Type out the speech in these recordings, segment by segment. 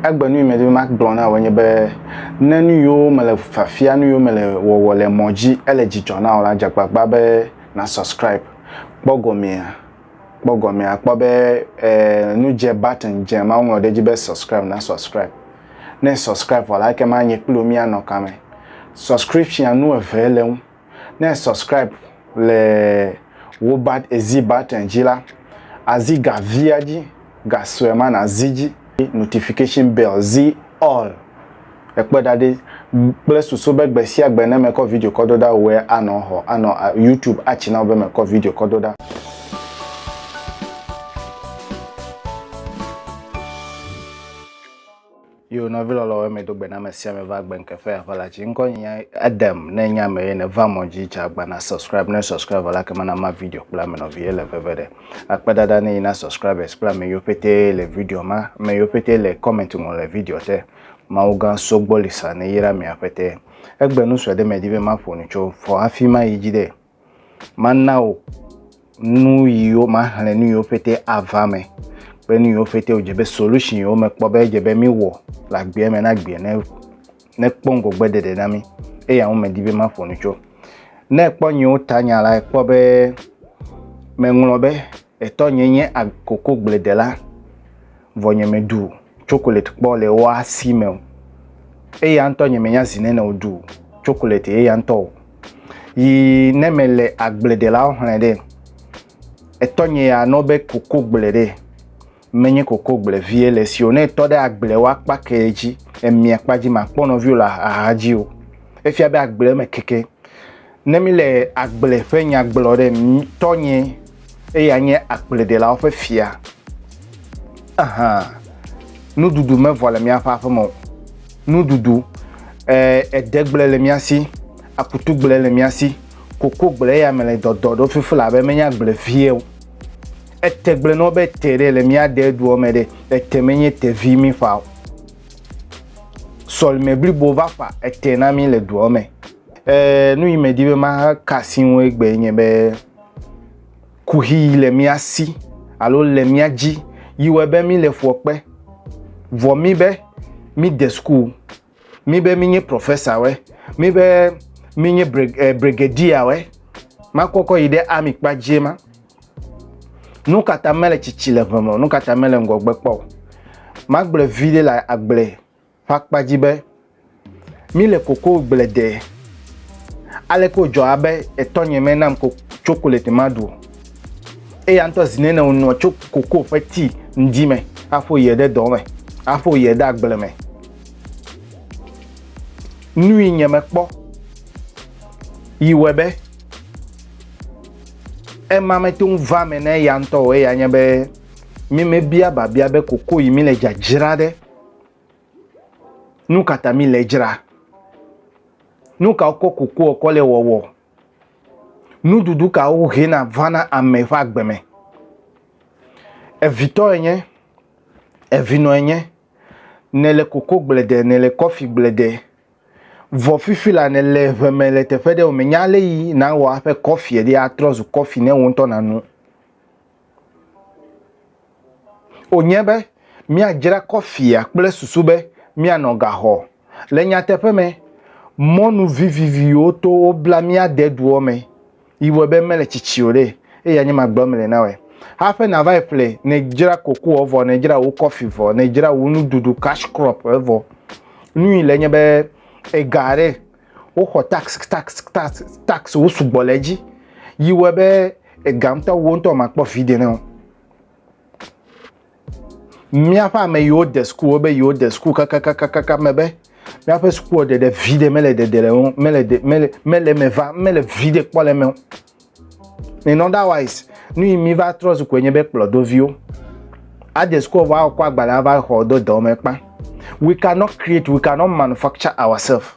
Agbenuke me de mak blona wenye be nenu yo mele fafia nu yo mele wo le moji ele jijona ola jagbagba be na subscribe bogomia akpo be nu je button je ma won de be subscribe na subscribe wala ke ma nye plomi anokame subscription nu evele na subscribe le wo bat ezi button jila aziga viaji ga swema na ziji notification bell z all ekpe dade plus so be gbe si agbe na me ko video kododa we ano YouTube achi na be me ko video kododa yo no velo lo me do gbe na me sia me va gbe nkefe avala chi nko nya adam na nya me ne va moji cha gba na subscribe la ke mana ma video pla me no vie le vevede akpe dada ne na subscribers pla me yo pété les vidéos me yo pété les comments on les vidéos te ma ogan sogbolisa ne yira me apete Agbenu so de me dive ma fonu cho for afima yijide manao nu yo ma hale nu yo pété avame when you fete ojebe solution yo me kpo be jebe mi wo la gbe me na gbe ne pongo gbede de nami e ya me dibe ma fonu cho ne kpo yin o tanya la kpo be me nlo be e to nyenye akoko gbede la vonye me du chocolate kpo le wa si me e ya nto nyeme nya zine na odu chocolate e ya nto yi ne mele agbede la o hande e to nye ya no be koko gbede menye koko gble vie le si one to de agble wa pa keji emi akpaji ma pono viola ahaji o efia be agble me keke nemi le agble fe nya agble de tonye e ya nye agble de la o fe fia aha nu dudu me voile mi afa mo nu dudu degble le mi asi akutu gble le mi asi koko gble ya me le dodo fifula be menya agble vie o etegle no be tere le mi ade du o mede etemenye te vi mi fa sol me bli bova fa etena mi le du o me nu imedi be ma kasin we gbe yen be kuhi le mi asi alo le mi aji yiwe be mi le fope vo mi be mi de school mi be mi nye professor we mi be mi nye brigadier we makoko ide ami pa jema nous katamele chichile vraiment nous katamele ngogbe po magble vide la agble fakpa jibe mi le koko gble de ale ko jo abe etonye menam ko chocolate madu e yanto zinene onu koko feti ndime afo yede do me afo yede agble me nui nyeme po iwebe e mame tung va mene yanto e anya be mi me bia ba bia be koko yi mi le jajira de nu kata mi le jira nu ka koko ko le wowo nu dudu ka o hena vana ame fa gbeme e vito enye e vino enye ne le koko gblede ne le coffee gblede vo fifila ne le vemele te fede o menyale yi na wo afa coffee de atrozu coffee ne wonto na nu onyebe mi ajira coffee akple susube mi anoga ho le nya te fe me monu vivivi oto obla mi adedu o me iwo be mele chichiore e ya nyima gbo mele na we hafe na vai play ne jira koko ovo ne jira wo coffee vo ne jira wo nu dudu cash crop evo nu ile nyebe egare o ho tax o sugboleji yiwe be egamta wonto makpo fide na mi afa me yo de school be yo de school kaka mebe mi afa school de vide mele mele vide kwa le me in otherwise nu mi va trust kwenye be plodovio a de school va kwa agbala va ho do mepa. We cannot create, we cannot manufacture ourselves.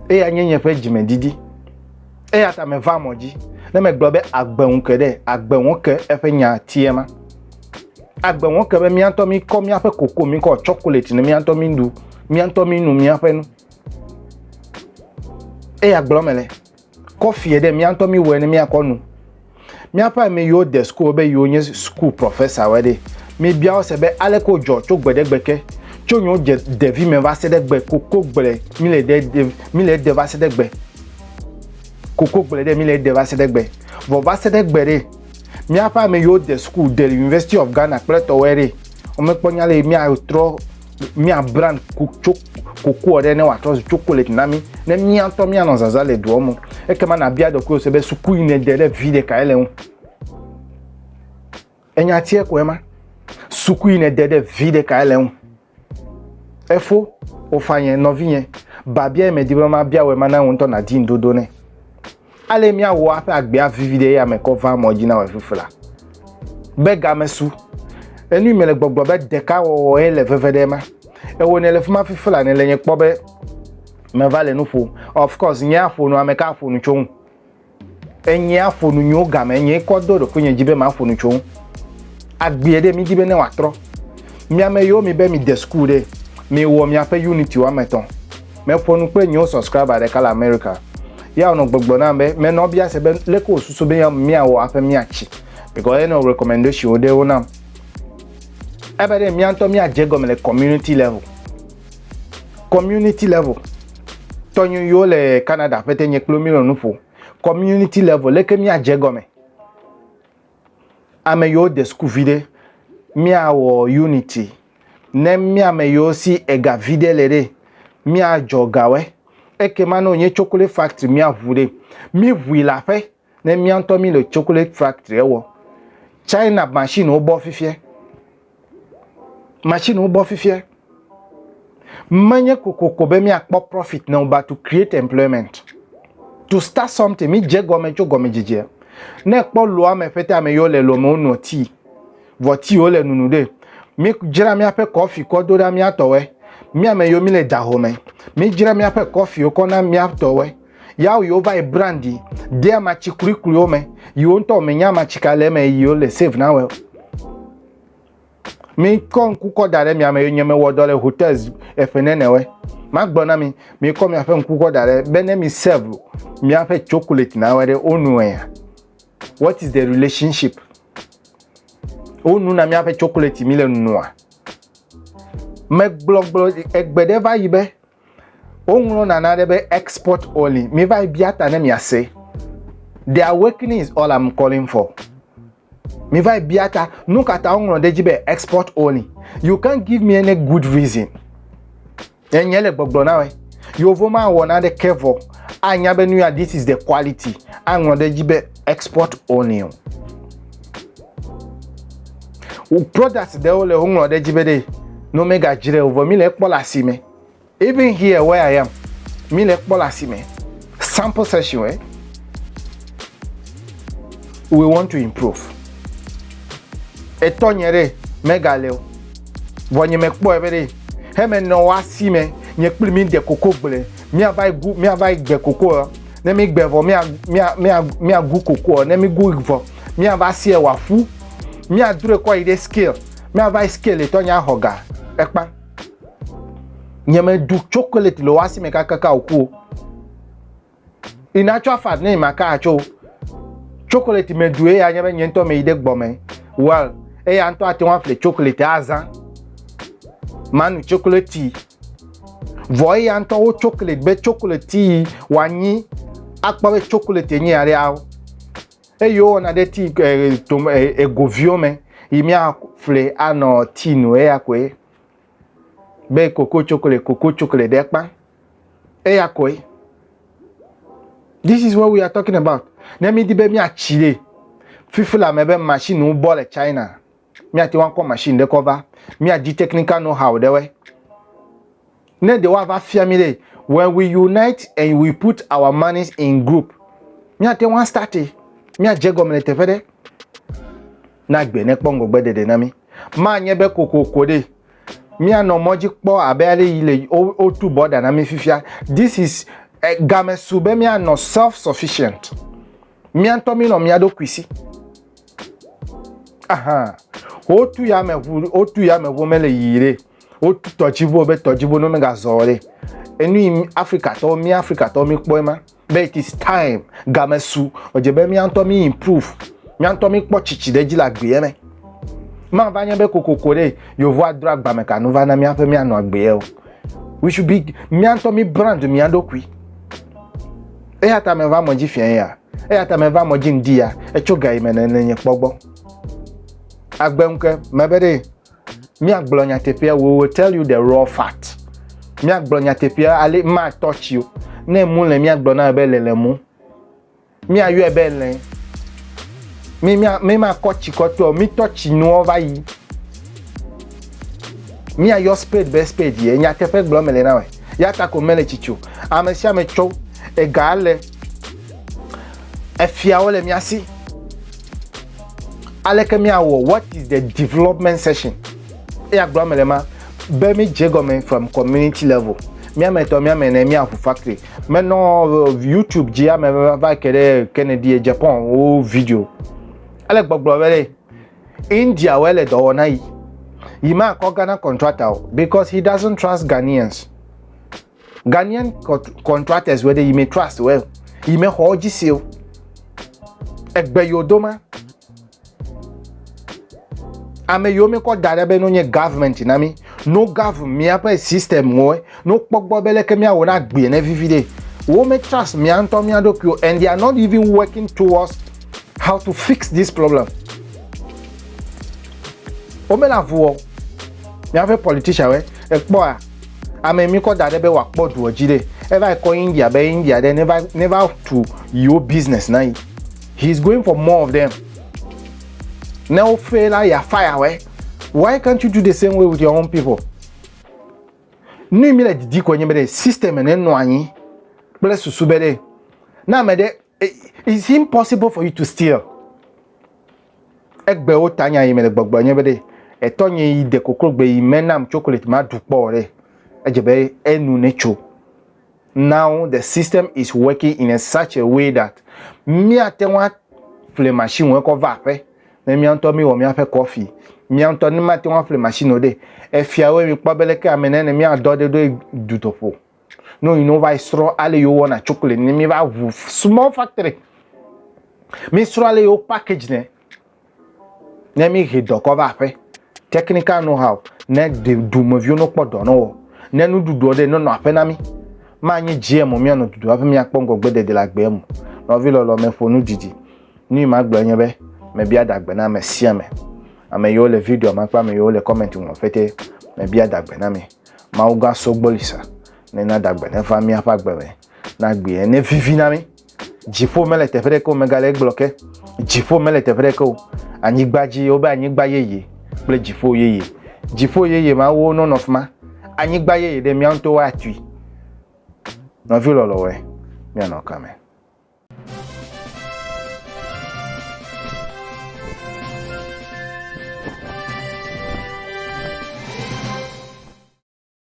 E anyenye pe jimedidi. E ata me va moji. Na me globe Agbenuke de, Agbenuke efe nya tiema. Agbenuke be mi anto mi ko mi afa koko mi ko chocolate ne mi anto mi ndu, mi anto mi nu mi afa nu. E agbomele. Coffee de mi anto mi we ne mi akonu. Mi afa me yo de school be yo nye school professor we de. Mi bia o se be ale ko jo cho gbedegbeke Chonyo devi me va se degbe koko gbele mile de va se degbe koko gbele de mile de va se degbe vo va se degbe re mi apa me yo de school de University of Ghana pleto were o me ponyale mi a tro mi a brand koko ore ne wa tro chocolate na mi ne mi anto mi anon zaza le do mo e ke ma na bia do ko se be suku ine de le vide ka ele un enya tie ko ema suku ine de vide ka ele un efo o fanye novinye babia me diploma bia we mana wonto na din dodo ne ale mi awo afa agbe avivide ya me ko va mo jina we fufula be ga mesu enu mele gbogbo be deka wo ele vevede ma e woni ele fuma fufula ne lenye kpo be me vale no fo of course nya afo no ameka afo no chon enya afo no nyo ga me nye kodo ko nye jibe ma afo no chon agbe de mi dibe ne watro mi ame yo mi be mi de school de mi wo mi ape unity wa meton me fonu pe nyo subscriber de kala America ya ono gbogbo na me no bia se be leko osusu be ya mi awo ape mi achi because no recommendation o de wona ebe de mi anto mi ajego me le community level tonyo yo le Canada pete nye klomiro nufo community level leke mi ajego me ame yo de school vide mi awo unity ne mi ame yo si ega vide lere mi a jogawe eke mano nye chocolate factory mi avude mi vui la fe ne mi anto mi le chocolate factory ewo China machine obo fifie manye kokoko be mi akpo profit na ba to create employment to start something mi je gome jije ne kpo lo ame fete ame yo le lo mo no ti voti o le nunu de mi jira mi ape coffee ko do da mi atowe mi ame yo mi le da home mi jira mi ape coffee o ko na mi atowe ya yo va e brandy de ma chikurikuri o me yo nto me nya ma chikale me yo le save na we mi kon kuko dare mi ame yo nyeme wodole hotels efenene we ma gbona mi ko mi ape kuko dare bene mi serve mi ape chocolate na we de onu ya what is the relationship onu na mi ape chocolate mi le nua me blog egbede va yibe onwo na na de export only mi va biata na mi ase the awakening is all I'm calling for mi va biata no kata onwo de jibe export only you can't give me any good reason enyele gbogbo na we you voma wona de kevo anya benu ya this is the quality anwo de jibe export only products de ole onwo de jibe de no mega jire over mi le kpola si me even here where I am mi le kpola si me sample session we want to improve etonyere mega leo vonye me kpo ebere he me no wa si me nye kpli mi de koko gbele mi avai gbe koko ne mi gbevo mi agu koko ne mi gu vo mi ava si e wa fu mi adure ko ide skill mi avai skill etonya hoga ekpa nyeme du chocolate lo wasi me kaka oku in actual fact ne maka acho chocolate me du e anyebe nyento me ide gbome well e anto ati wan fle chocolate azan manu chocolate voy anto o chocolate be chocolate wanyi akpawe chocolate nyi are aw e yo na de ti govio me imi a fle ano tino e akwe be cocoa chocolate dekpa e yakoi. This is what we are talking about. Na mi dibe mi achile fifula mebe machine no ball China mi ati wan ko machine de cover mi a di technical know how de we ne de wa va family when we unite and we put our monies in group mi ati wan start mi a je government fede na gbe ne pongo gbe de na mi ma nye be kokoko de mi ano moji kpo abele ile o tu border na mi fifia. This is game sube mi ano self sufficient mi anto mi no mi ado kwisi aha otu ya me mele yire otu tojibo be tojibo no mega zore enu Africa to mi kpo ema but it is time game su ojebe mi anto mi improve mi anto mi kpo chichi de jila gbe eme Ma vanya be kokokore yo voa drag ba me ka no va na mi afa mi anu agbe o. We should be mi anto mi brand mi ando kwi. E ata me va moji fian ya. E ata me va moji ndia e choga ime na nenye pogbo. Agbenuke mebede mi agbonya tepia we will tell you the raw fact. Mi agbonya tepia ale ma touch you. Ne mu le mi agbona be le mu. Mi ayu ebe le. Mi ma kochi koto mi touch nu over yi. Mi a your spade be spade ye nya tefe gbo mele na we. Ya ta ko mele chichu. Amesia me cho e gale. E fia wole mi asi. Aleke mi awo what is the development session? E agbo mele ma be mi je government from community level. Mi ameto mi amene mi afu factory. Maintenant YouTube dia me va kere Kennedy Japan o video. Ale gbogbo wele India wele do na yi. He might call Ghana contractor because he doesn't trust Ghanaians. Ghanaian contractors whether you may trust well. He may hold you seal. Egbeyodoma. Ame yo me ko darebe no nye government na mi. No government mi apa system mo. No pogbo bele ke mi awona gbe na vivide. Wo me trust mi anto mi adokyo and they are not even working towards how to fix this problem. Ome la vuo. Mi ave politician we ekpo a ame mi ko dade be wa po du ojide ever ko India be India they never to your business na. He's going for more of them. Now failure ya fire we. Why can't you do the same way with your own people? Ni mi le didi ko nyebe de system en no anyi. Bless susu be de. Na me de it's impossible for you to steal. Egbe o tanya yi me le gbogbo nyebe de. Etonye de kokrogbe menam chocolate ma dupo re ejebe enu necho. Now the system is working in such a way that mi atenwa flame machine we ko vape na mi anto mi wo mi afe coffee mi anto ni ma tenwa flame machine ode e fiawe mi pobeleke amene na mi adode do dutopo no you know why straw ale yo wona chocolate ni mi va small factory mi straw ale yo package ne na mi hido ko vape technical know-how ne de dumavio no podo no ne nu dudu de no apenami ma nyi gm mi anu dudu afi mi akpongo gbede de la gbe mu no vi lo me fonu didi ni ma gbe yen be me bia dagbe na me sia me ame yo le video ma pa me yo le comment won fete me bia dagbe na me ma uga sogbolisa ne na dagbe na fa mi afa gbe we na gbe ne vivi na mi jifo mele te fere ko me gale bloqué jifo mele te fere ko anigbaji oba anigba yeye ple jifo yeye ma wo no of ma anigba yeye de mi anto wa tui no vi lo we mi anoka me